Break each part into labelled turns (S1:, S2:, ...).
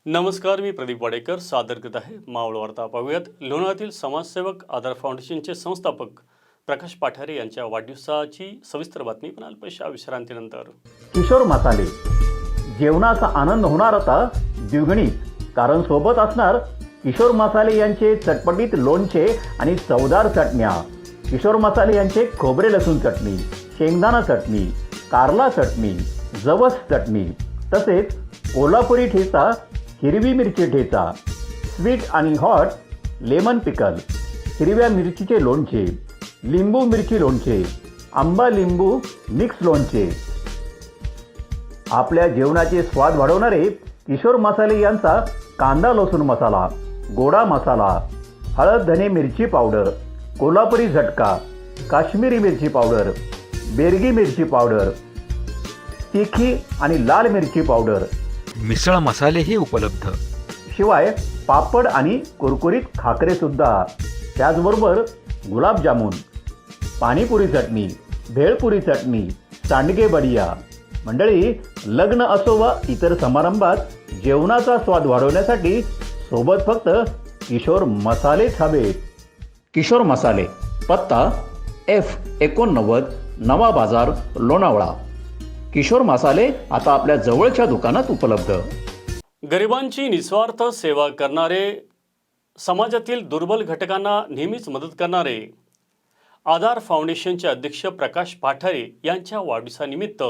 S1: नमस्कार, मी प्रदीप वाडेकर सादर करत आहे मावळ वार्ता. पाहूयात लोणावळ्यातील समाजसेवक आधार फाउंडेशनचे संस्थापक प्रकाश पाठारे यांच्या वाढदिवसाची सविस्तर बातमी. पण अल्पशा विश्रांतीनंतर
S2: किशोर मसाले जेवणाचा आनंद होणार आता द्विगुणित, कारण सोबत असणार किशोर मसाले यांचे चटपटीत लोणचे आणि चवदार चटण्या. किशोर मसाले यांचे खोबरे लसूण चटणी, शेंगदाणा चटणी, कारला चटणी, जवस चटणी, तसेच कोल्हापुरी ठेचा, हिरवी मिरची ठेचा, स्वीट आणि हॉट लेमन पिकल, हिरव्या मिरचीचे लोणचे, लिंबू मिरची लोणचे, आंबा लिंबू मिक्स लोणचे. आपल्या जेवणाचे स्वाद वाढवणारे किशोर मसाले यांचा कांदा लसूण मसाला, गोडा मसाला, हळद धने मिरची पावडर, कोल्हापुरी झटका, काश्मीरी मिरची पावडर, बेरगी मिरची पावडर, तिखी आणि लाल मिरची पावडर,
S3: मिसळ मसालेही उपलब्ध.
S2: शिवाय पापड आणि कुरकुरीत खाकरे सुद्धा. त्याचबरोबर गुलाबजामुन, पाणीपुरी चटणी, भेळपुरी चटणी, सांडगे बडिया. मंडळी, लग्न असो वा इतर समारंभात जेवणाचा स्वाद वाढवण्यासाठी सोबत फक्त किशोर मसालेच हवेत. किशोर मसाले, पत्ता F89 नवा बाजार, लोणावळा. किशोर मसाले आता आपल्या जवळच्या दुकानात उपलब्ध.
S1: गरिबांची निस्वार्थ सेवा करणारे, समाजातील दुर्बल घटकांना नेहमीच मदत करणारे आधार फाउंडेशनचे अध्यक्ष प्रकाश पाठारे यांच्या वाढदिवसानिमित्त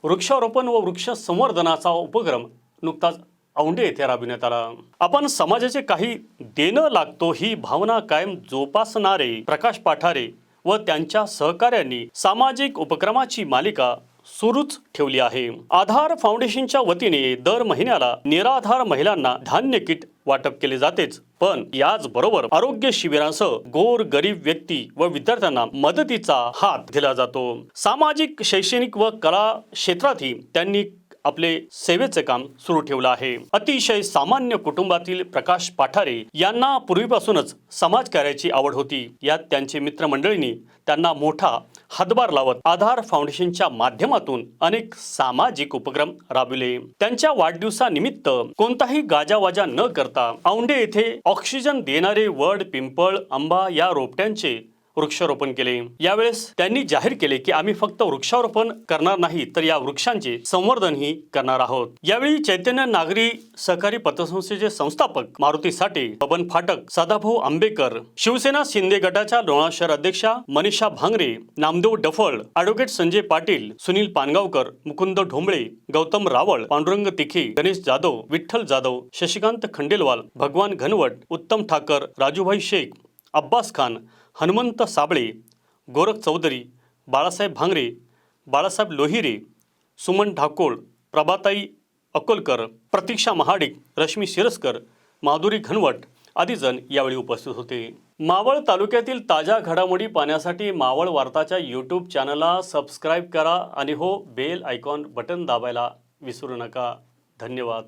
S1: वृक्षारोपण व वृक्ष संवर्धनाचा उपक्रम नुकताच औंढे येथे राबविण्यात आला. आपण समाजाचे काही देणं लागतो ही भावना कायम जोपासणारे प्रकाश पाठारे व त्यांच्या सहकाऱ्यांनी सामाजिक उपक्रमाची मालिका सुरूच ठेवली आहे. आधार फाउंडेशनच्या वतीने दर महिन्याला निराधार महिलांना धान्य किट वाटप केले जातेच, पण याचबरोबर आरोग्य शिबिरांसह गोर गरीब व्यक्ती व विद्यार्थ्यांना मदतीचा हात दिला जातो. सामाजिक, शैक्षणिक व कला क्षेत्रातही त्यांनी आपले सेवेचे काम सुरू ठेवलं आहे. अतिशय सामान्य कुटुंबातील प्रकाश पाठारे यांना पूर्वीपासूनच समाजकार्याची आवड होती. यात त्यांचे मित्रमंडळींनी त्यांना मोठा हातभार लावत आधार फाउंडेशनच्या माध्यमातून अनेक सामाजिक उपक्रम राबविले. त्यांच्या वाढदिवसानिमित्त कोणताही गाजावाजा न करता औंढे येथे ऑक्सिजन देणारे वड, पिंपळ, आंबा या रोपट्यांचे वृक्षारोपण केले. यावेळेस त्यांनी जाहीर केले की आम्ही फक्त वृक्षारोपण करणार नाही तर या वृक्षांचे संवर्धनही करणार आहोत. यावेळी चैतन्य नागरी सहकारी पतसंस्थेचे संस्थापक मारुती साठे, बबन फाटक, सदाभाऊ आंबेकर, शिवसेना शिंदे गटाच्या लोणावळा शहर अध्यक्षा मनीषा भांगरे, नामदेव डफळ, ॲडव्होकेट संजय पाटील, सुनील पानगावकर, मुकुंद ढोंबळे, गौतम रावळ, पांडुरंग तिखे, गणेश जाधव, विठ्ठल जाधव, शशिकांत खंडेलवाल, भगवान घनवट, उत्तम ठाकर, राजूभाई शेख, अब्बास खान, हनुमंत साबळे, गोरख चौधरी, बाळासाहेब भांगरे, बाळासाहेब लोहिरे, सुमन ढाकोळ, प्रभाताई अकोलकर, प्रतीक्षा महाडिक, रश्मी शिरस्कर, माधुरी घनवट आदी जण यावेळी उपस्थित होते. मावळ तालुक्यातील ताज्या घडामोडी पाहण्यासाठी मावळ वार्ताच्या यूट्यूब चॅनलला सबस्क्राईब करा आणि बेल आयकॉन बटन दाबायला विसरू नका. धन्यवाद.